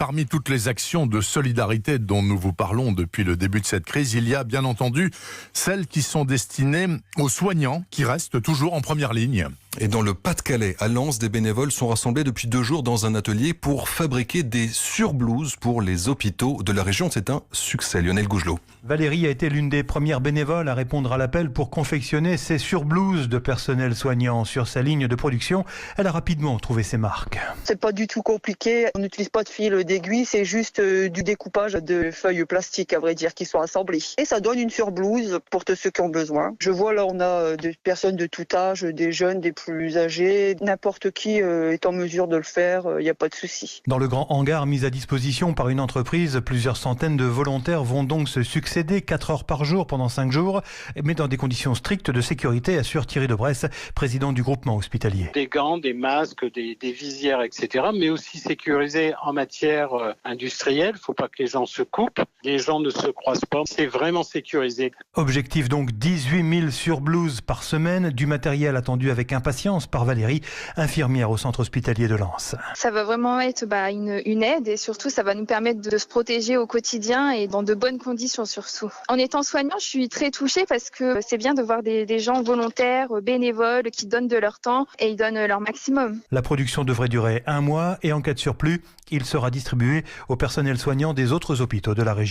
Parmi toutes les actions de solidarité dont nous vous parlons depuis le début de cette crise, il y a bien entendu celles qui sont destinées aux soignants qui restent toujours en première ligne. Et dans le Pas-de-Calais, à Lens, des bénévoles sont rassemblés depuis 2 jours dans un atelier pour fabriquer des surblouses pour les hôpitaux de la région. C'est un succès. Lionel Gougelot. Valérie a été l'une des premières bénévoles à répondre à l'appel pour confectionner ces surblouses de personnel soignant. Sur sa ligne de production, elle a rapidement trouvé ses marques. C'est pas du tout compliqué, on n'utilise pas de fil d'aiguille, c'est juste du découpage de feuilles plastiques, à vrai dire, qui sont assemblées. Et ça donne une surblouse pour tous ceux qui ont besoin. Je vois là, on a des personnes de tout âge, des jeunes, des plus âgés. N'importe qui est en mesure de le faire, il n'y a pas de souci. Dans le grand hangar mis à disposition par une entreprise, plusieurs centaines de volontaires vont donc se succéder 4 heures par jour pendant 5 jours, mais dans des conditions strictes de sécurité, assure Thierry Debresse, président du groupement hospitalier. Des gants, des masques, des visières, etc. Mais aussi sécurisé en matière industrielle. Il ne faut pas que les gens se coupent, les gens ne se croisent pas. C'est vraiment sécurisé. Objectif donc 18 000 surblouses par semaine, du matériel attendu avec impatience par Valérie, infirmière au centre hospitalier de Lens. Ça va vraiment être une aide et surtout ça va nous permettre de se protéger au quotidien et dans de bonnes conditions surtout. En étant soignant, je suis très touchée parce que c'est bien de voir des gens volontaires, bénévoles qui donnent de leur temps et ils donnent leur maximum. La production devrait durer 1 mois et en cas de surplus, il sera distribué au personnel soignant des autres hôpitaux de la région.